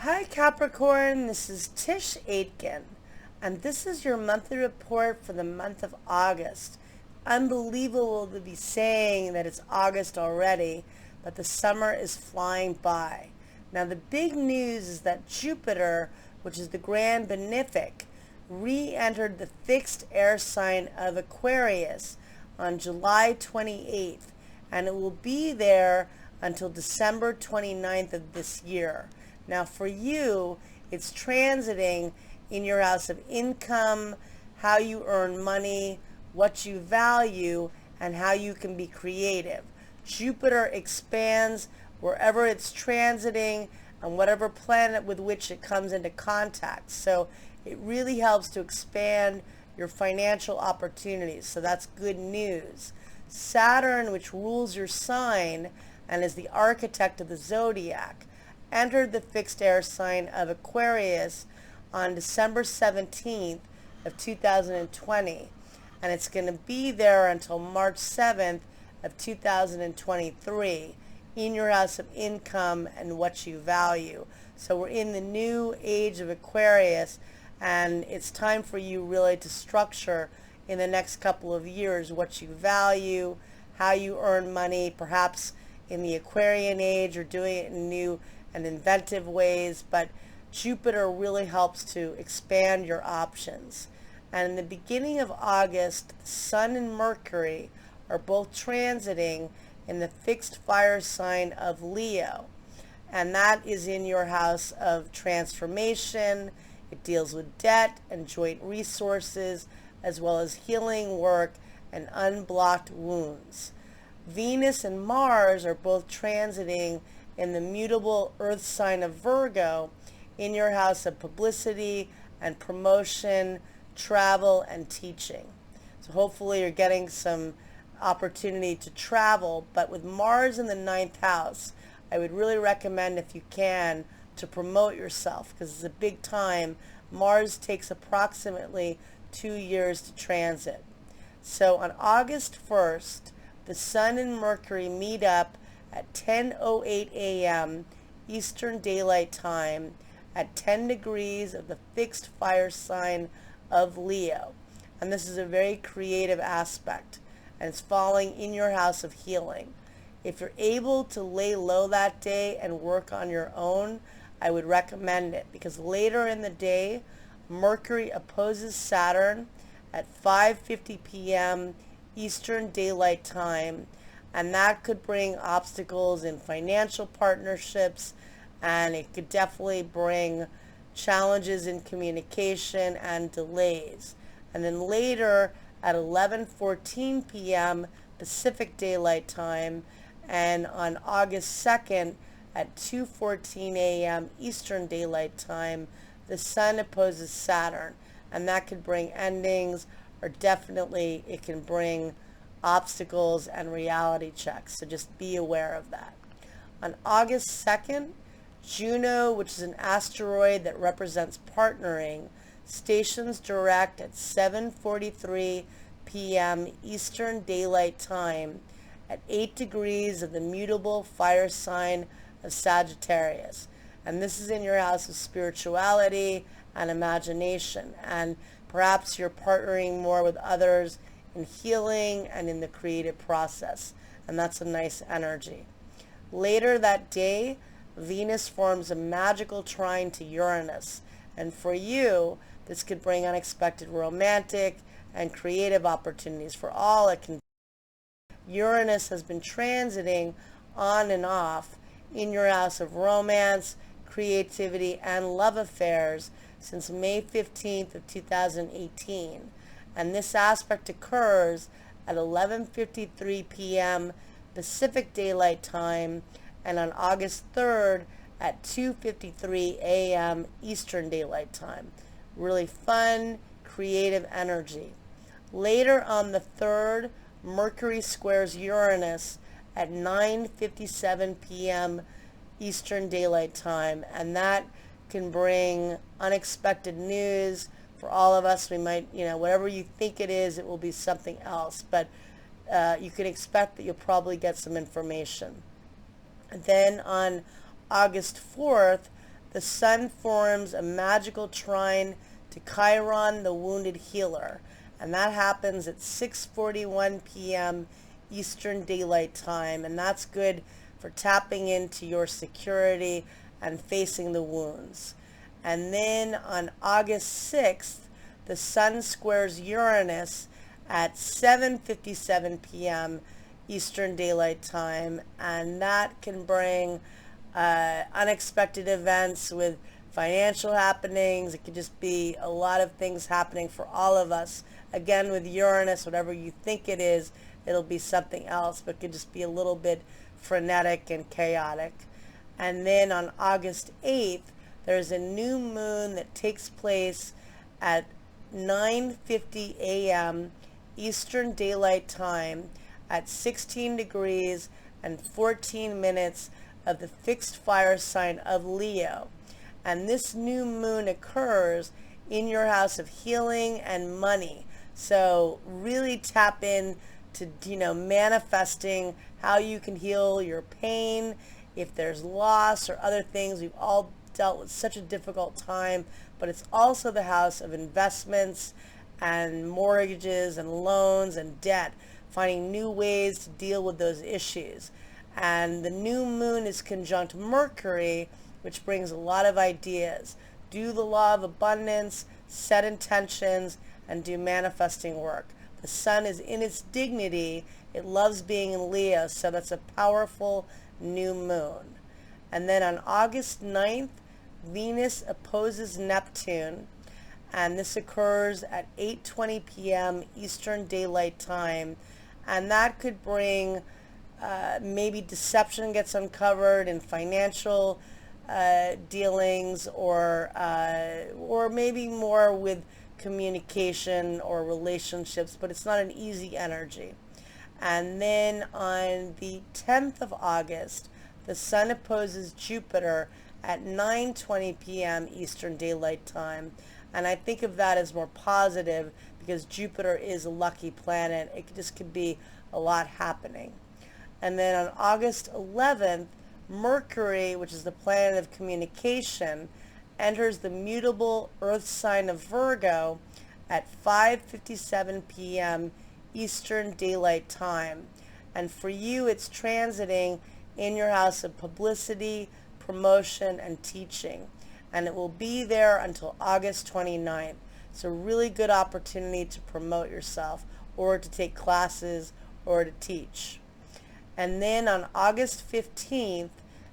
Hi Capricorn, this is Tisch Aitken, and this is your monthly report for the month of August. Unbelievable to be saying that it's August already, but the summer is flying by. Now the big news is that Jupiter, which is the grand benefic, re-entered the fixed air sign of Aquarius on July 28th, and it will be there until December 29th of this year. Now for you, it's transiting in your house of income, how you earn money, what you value, and how you can be creative. Jupiter expands wherever it's transiting and whatever planet with which it comes into contact. So it really helps to expand your financial opportunities. So that's good news. Saturn, which rules your sign and is the architect of the zodiac, entered the fixed air sign of Aquarius on December 17th of 2020, and it's going to be there until March 7th of 2023 in your house of income and what you value. So we're in the new age of Aquarius, and it's time for you really to structure in the next couple of years what you value, how you earn money, perhaps in the Aquarian age or doing it in new and inventive ways, but Jupiter really helps to expand your options. And in the beginning of August, the Sun and Mercury are both transiting in the fixed fire sign of Leo, and that is in your house of transformation. It deals with debt and joint resources, as well as healing work and unblocked wounds. Venus and Mars are both transiting in the mutable earth sign of Virgo in your house of publicity and promotion, travel, and teaching. So hopefully you're getting some opportunity to travel, but with Mars in the ninth house, I would really recommend, if you can, to promote yourself, because it's a big time. Mars takes approximately 2 years to transit. So on August 1st, the Sun and Mercury meet up at 10:08 a.m. Eastern Daylight Time at 10 degrees of the fixed fire sign of Leo. And this is a very creative aspect, and it's falling in your house of healing. If you're able to lay low that day and work on your own, I would recommend it, because later in the day, Mercury opposes Saturn at 5:50 p.m. Eastern Daylight Time, and that could bring obstacles in financial partnerships, and it could definitely bring challenges in communication and delays. And then later at 11:14 p.m. Pacific Daylight Time, and on August 2nd at 2:14 a.m. Eastern Daylight Time, the Sun opposes Saturn, and that could bring endings, or definitely it can bring obstacles and reality checks. So just be aware of that. On August 2nd, Juno, which is an asteroid that represents partnering, stations direct at 7:43 p.m. Eastern Daylight Time at 8 degrees of the mutable fire sign of Sagittarius. And this is in your house of spirituality and imagination. And perhaps you're partnering more with others in healing and in the creative process. And that's a nice energy. Later that day, Venus forms a magical trine to Uranus. And for you, this could bring unexpected romantic and creative opportunities. For all it can. Uranus has been transiting on and off in your house of romance, creativity, and love affairs since May 15th of 2018. And this aspect occurs at 11:53 p.m. Pacific Daylight Time, and on August 3rd at 2:53 a.m. Eastern Daylight Time. Really fun, creative energy. Later on the 3rd, Mercury squares Uranus at 9:57 p.m. Eastern Daylight Time, and that can bring unexpected news for all of us. We might, whatever you think it is, it will be something else, but you can expect that you'll probably get some information. And then on August 4th, the sun forms a magical trine to Chiron, the wounded healer. And that happens at 6:41 p.m. Eastern Daylight Time. And that's good for tapping into your security and facing the wounds. And then on August 6th, the sun squares Uranus at 7:57 p.m. Eastern Daylight Time, and that can bring unexpected events with financial happenings. It could just be a lot of things happening for all of us. Again, with Uranus, whatever you think it is, it'll be something else, but it could just be a little bit frenetic and chaotic. And then on August 8th, there's a new moon that takes place at 9:50 a.m. Eastern Daylight Time at 16 degrees and 14 minutes of the fixed fire sign of Leo. And this new moon occurs in your house of healing and money. So really tap in to, manifesting how you can heal your pain. If there's loss or other things, we've all dealt with such a difficult time, but it's also the house of investments and mortgages and loans and debt, finding new ways to deal with those issues. And the new moon is conjunct Mercury, which brings a lot of ideas. Do the law of abundance, set intentions, and do manifesting work. The sun is in its dignity. It loves being in Leo, so that's a powerful new moon. And then on August 9th, Venus opposes Neptune, and this occurs at 8:20 p.m. Eastern Daylight Time, and that could bring maybe deception gets uncovered in financial dealings, or maybe more with communication or relationships, but it's not an easy energy. And then on the 10th of August, the sun opposes Jupiter at 9:20 p.m. Eastern Daylight Time. And I think of that as more positive because Jupiter is a lucky planet. It just could be a lot happening. And then on August 11th, Mercury, which is the planet of communication, enters the mutable Earth sign of Virgo at 5:57 p.m. Eastern Daylight Time. And for you, it's transiting in your house of publicity, promotion, and teaching. And it will be there until August 29th. It's a really good opportunity to promote yourself or to take classes or to teach. And then on August 15th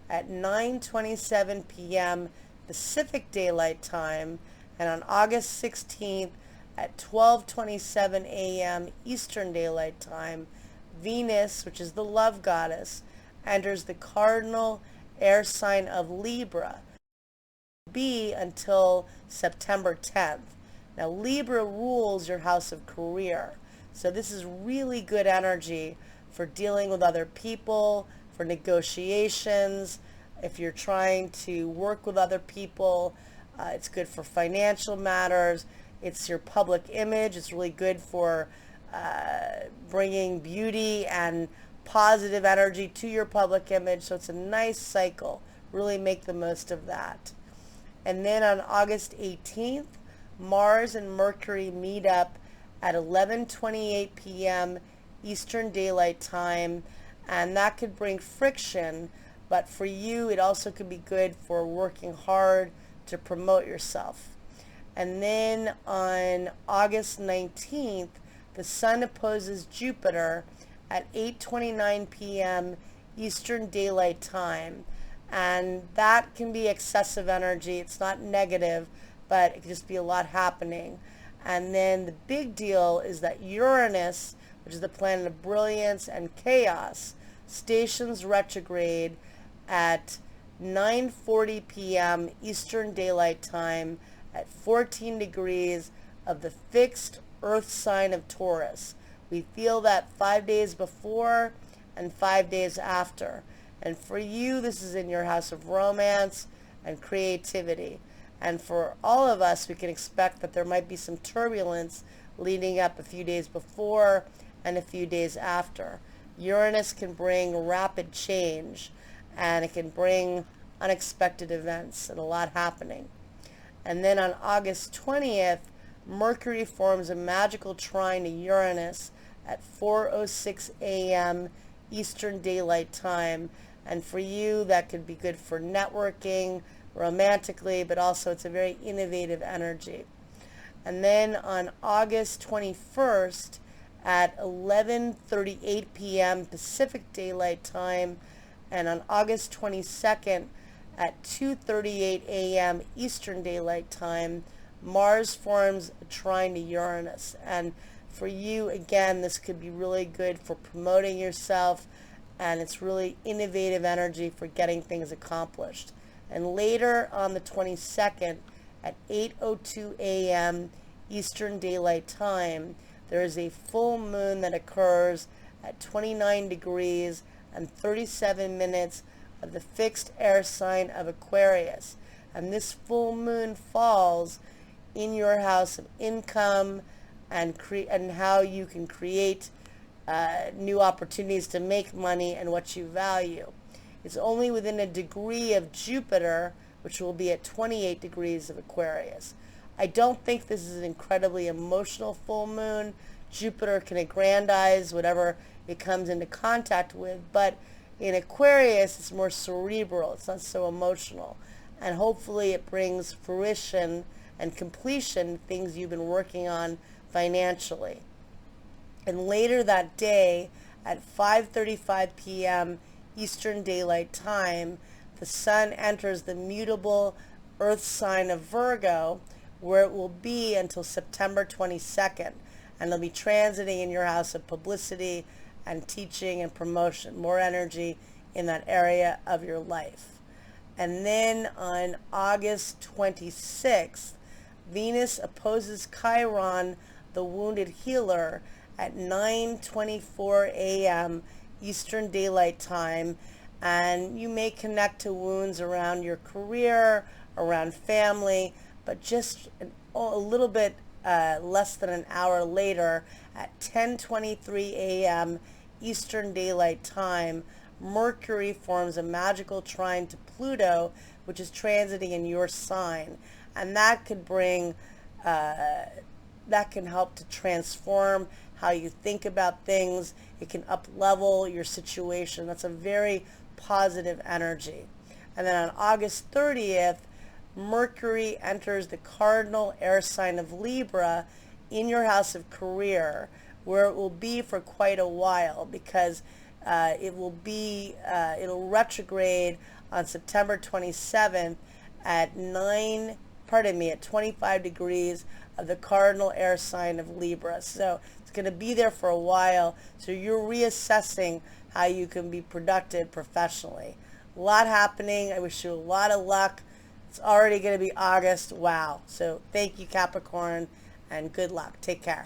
at 9:27 p.m. Pacific Daylight Time, and on August 16th at 12:27 a.m. Eastern Daylight Time, Venus, which is the love goddess, enters the cardinal air sign of Libra. Be until September 10th. Now Libra rules your house of career, so this is really good energy for dealing with other people, for negotiations. If you're trying to work with other people, it's good for financial matters. It's your public image. It's really good for bringing beauty and positive energy to your public image. So it's a nice cycle. Really make the most of that. And then on August 18th, Mars and Mercury meet up at 11:28 p.m. Eastern Daylight Time, and that could bring friction, but for you it also could be good for working hard to promote yourself. And then on August 19th, the sun opposes Jupiter at 8:29 p.m. Eastern Daylight Time, and that can be excessive energy. It's not negative, but it can just be a lot happening. And then the big deal is that Uranus, which is the planet of brilliance and chaos, stations retrograde at 9:40 p.m. Eastern Daylight Time at 14 degrees of the fixed Earth sign of Taurus. We feel that 5 days before and 5 days after. And for you, this is in your house of romance and creativity. And for all of us, we can expect that there might be some turbulence leading up a few days before and a few days after. Uranus can bring rapid change, and it can bring unexpected events and a lot happening. And then on August 20th, Mercury forms a magical trine to Uranus at 4:06 a.m. Eastern Daylight Time. And for you, that could be good for networking, romantically, but also it's a very innovative energy. And then on August 21st at 11:38 p.m. Pacific Daylight Time, and on August 22nd at 2:38 a.m. Eastern Daylight Time, Mars forms a trine to Uranus. And for you, again, this could be really good for promoting yourself, and it's really innovative energy for getting things accomplished. And later on the 22nd at 8:02 a.m. Eastern Daylight Time, there is a full moon that occurs at 29 degrees and 37 minutes of the fixed air sign of Aquarius. And this full moon falls in your house of income and how you can create new opportunities to make money and what you value. It's only within a degree of Jupiter, which will be at 28 degrees of Aquarius. I don't think this is an incredibly emotional full moon. Jupiter can aggrandize whatever it comes into contact with, but in Aquarius, it's more cerebral. It's not so emotional. And hopefully it brings fruition and completion things you've been working on financially. And later that day at 5:35 p.m. Eastern Daylight Time, the sun enters the mutable earth sign of Virgo, where it will be until September 22nd. And it'll be transiting in your house of publicity and teaching and promotion. More energy in that area of your life. And then on August 26th, Venus opposes Chiron, the wounded healer, at 9:24 a.m. Eastern Daylight Time. And you may connect to wounds around your career, around family, but just a little bit less than an hour later at 10:23 a.m. Eastern Daylight Time, Mercury forms a magical trine to Pluto, which is transiting in your sign. And that could bring, that can help to transform how you think about things. It can up-level your situation. That's a very positive energy. And then on August 30th, Mercury enters the cardinal air sign of Libra in your house of career, where it will be for quite a while, because it'll retrograde on September 27th at 25 degrees of the cardinal air sign of Libra. So it's going to be there for a while. So you're reassessing how you can be productive professionally. A lot happening. I wish you a lot of luck. It's already going to be August. Wow. So thank you, Capricorn, and good luck. Take care.